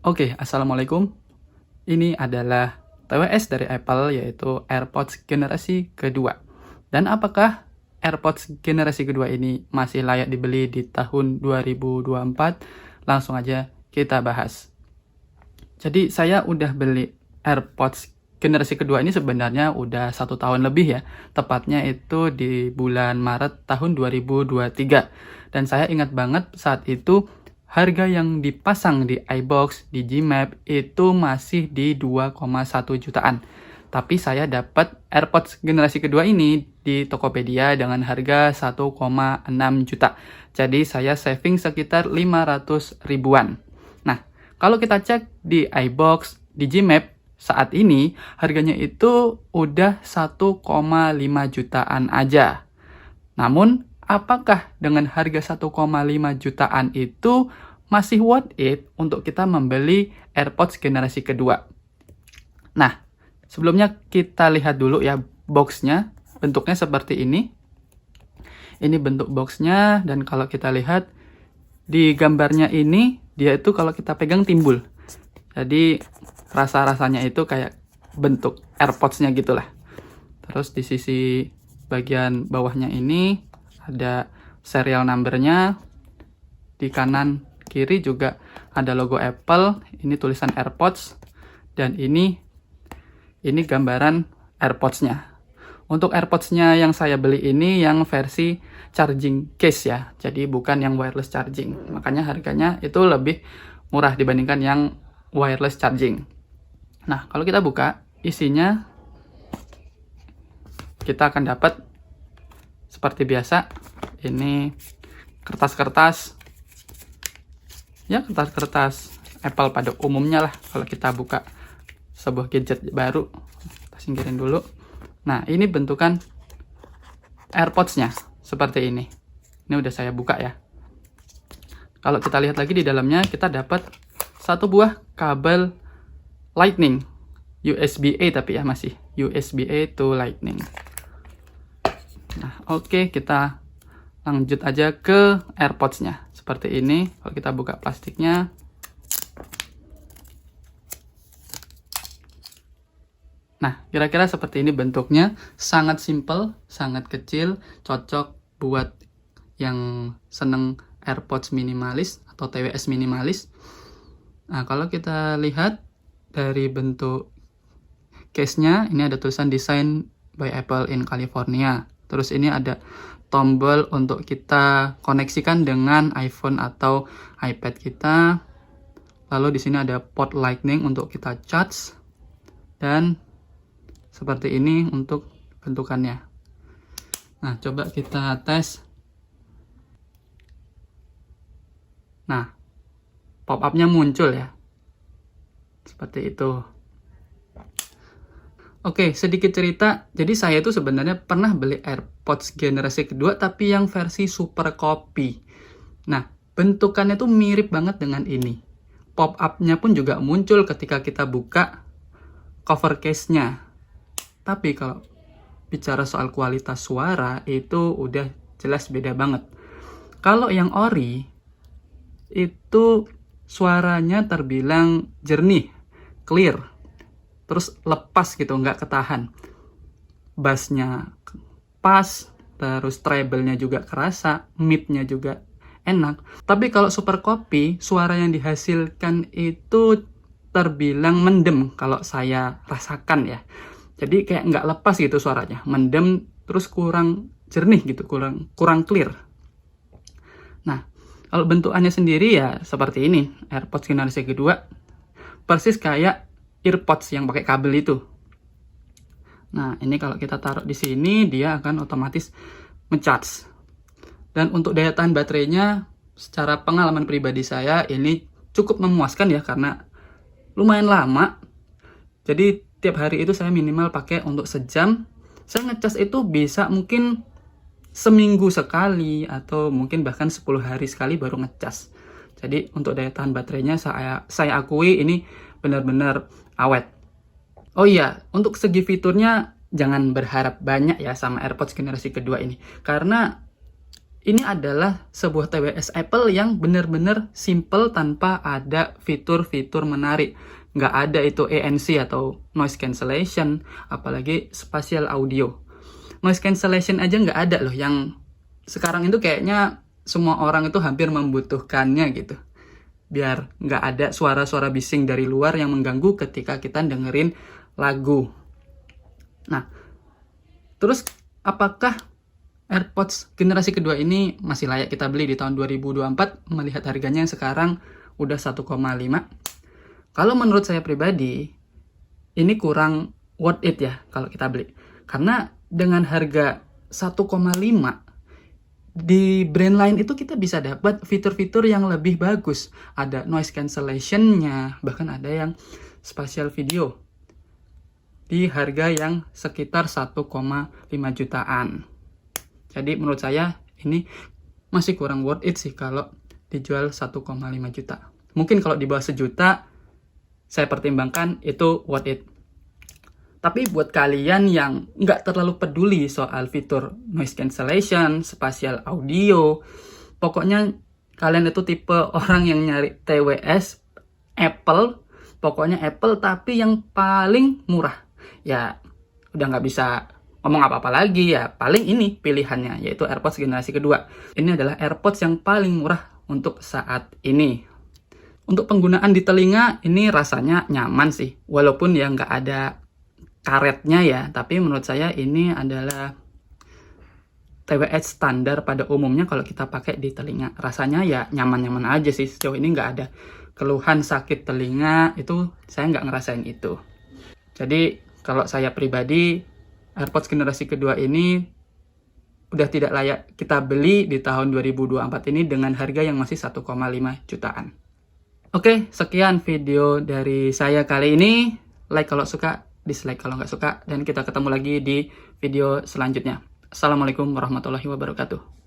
Oke, Assalamualaikum. Ini adalah TWS dari Apple, yaitu AirPods generasi kedua. Dan apakah AirPods generasi kedua ini masih layak dibeli di tahun 2024? Langsung aja kita bahas. Jadi saya udah beli AirPods generasi kedua ini sebenarnya udah 1 tahun lebih ya. Tepatnya itu di bulan Maret tahun 2023. Dan saya ingat banget saat itu harga yang dipasang di iBox, di Gmap itu masih di 2,1 jutaan. Tapi saya dapat AirPods generasi kedua ini di Tokopedia dengan harga 1,6 juta. Jadi saya saving sekitar 500 ribuan. Nah, kalau kita cek di iBox, di Gmap, saat ini harganya itu udah 1,5 jutaan aja. Namun, apakah dengan harga 1,5 jutaan itu masih worth it untuk kita membeli AirPods generasi kedua? Nah, sebelumnya kita lihat dulu ya boxnya. Bentuknya seperti ini. Ini bentuk boxnya, dan kalau kita lihat di gambarnya ini, dia itu kalau kita pegang timbul. Jadi rasa-rasanya itu kayak bentuk AirPods-nya gitulah. Terus di sisi bagian bawahnya ini ada serial number-nya. Di kanan kiri juga ada logo Apple. Ini tulisan AirPods. Dan ini gambaran AirPods-nya. Untuk AirPods-nya yang saya beli ini yang versi charging case ya. Jadi bukan yang wireless charging. Makanya harganya itu lebih murah dibandingkan yang wireless charging. Nah, kalau kita buka, isinya kita akan dapat seperti biasa. Ini kertas-kertas. Ya, kertas-kertas Apple pada umumnya lah kalau kita buka sebuah gadget baru. Kita singkirin dulu. Nah, ini bentukan AirPods-nya seperti ini. Ini udah saya buka ya. Kalau kita lihat lagi di dalamnya, kita dapat satu buah kabel Lightning. USB-A tapi ya, masih USB-A to Lightning. Nah, oke, kita lanjut aja ke AirPods-nya. Seperti ini. Kalau kita buka plastiknya. Nah, kira-kira seperti ini bentuknya. Sangat simple, sangat kecil, cocok buat yang seneng AirPods minimalis atau TWS minimalis. Nah, kalau kita lihat dari bentuk case-nya, ini ada tulisan Design by Apple in California. Terus ini ada tombol untuk kita koneksikan dengan iPhone atau iPad kita. Lalu di sini ada port Lightning untuk kita charge. Dan seperti ini untuk bentukannya. Nah, coba kita tes. Nah, pop-up-nya muncul ya. Seperti itu. Oke, sedikit cerita. Jadi saya itu sebenarnya pernah beli AirPods generasi kedua, tapi yang versi Super Copy. Nah, bentukannya tuh mirip banget dengan ini. Pop-up-nya pun juga muncul ketika kita buka cover case-nya. Tapi kalau bicara soal kualitas suara, itu udah jelas beda banget. Kalau yang ori, itu suaranya terbilang jernih, clear, terus lepas gitu, nggak ketahan. Bassnya pas, terus treble-nya juga kerasa, mid-nya juga enak. Tapi kalau Super Copy, suara yang dihasilkan itu terbilang mendem kalau saya rasakan ya. Jadi kayak nggak lepas gitu suaranya, mendem, terus kurang jernih gitu, kurang clear. Nah, kalau bentukannya sendiri ya seperti ini, AirPods generasi kedua, persis kayak earpods yang pakai kabel itu. Nah, ini kalau kita taruh di sini, dia akan otomatis ngecharge. Dan untuk daya tahan baterainya, secara pengalaman pribadi saya, ini cukup memuaskan ya, karena lumayan lama. Jadi tiap hari itu saya minimal pakai untuk sejam. Saya ngecas itu bisa mungkin seminggu sekali atau mungkin bahkan 10 hari sekali baru ngecas. Jadi untuk daya tahan baterainya saya akui ini benar-benar awet. Oh iya, untuk segi fiturnya jangan berharap banyak ya sama AirPods generasi kedua ini. Karena ini adalah sebuah TWS Apple yang benar-benar simple tanpa ada fitur-fitur menarik. Nggak ada itu ANC atau noise cancellation, apalagi spatial audio. Noise cancellation aja nggak ada loh, yang sekarang itu kayaknya semua orang itu hampir membutuhkannya gitu. Biar nggak ada suara-suara bising dari luar yang mengganggu ketika kita dengerin lagu. Nah, terus apakah AirPods generasi kedua ini masih layak kita beli di tahun 2024 melihat harganya yang sekarang udah 1,5? Kalau menurut saya pribadi, ini kurang worth it ya kalau kita beli. Karena dengan harga 1,5, di brand lain itu kita bisa dapat fitur-fitur yang lebih bagus. Ada noise cancellation-nya, bahkan ada yang spatial video di harga yang sekitar 1,5 jutaan. Jadi menurut saya ini masih kurang worth it sih kalau dijual 1,5 juta. Mungkin kalau di bawah sejuta, saya pertimbangkan itu worth it. Tapi buat kalian yang nggak terlalu peduli soal fitur noise cancellation, spatial audio, pokoknya kalian itu tipe orang yang nyari TWS Apple, pokoknya Apple tapi yang paling murah. Ya udah nggak bisa ngomong apa-apa lagi, ya paling ini pilihannya, yaitu AirPods generasi kedua. Ini adalah AirPods yang paling murah untuk saat ini. Untuk penggunaan di telinga, ini rasanya nyaman sih. Walaupun ya nggak ada karetnya ya, tapi menurut saya ini adalah TWS standar pada umumnya kalau kita pakai di telinga. Rasanya ya nyaman-nyaman aja sih, sejauh ini nggak ada keluhan sakit telinga, itu saya nggak ngerasain itu. Jadi kalau saya pribadi, AirPods generasi kedua ini udah tidak layak kita beli di tahun 2024 ini dengan harga yang masih 1,5 jutaan. Oke, sekian video dari saya kali ini. Like kalau suka, dislike kalau nggak suka, dan kita ketemu lagi di video selanjutnya. Assalamualaikum warahmatullahi wabarakatuh.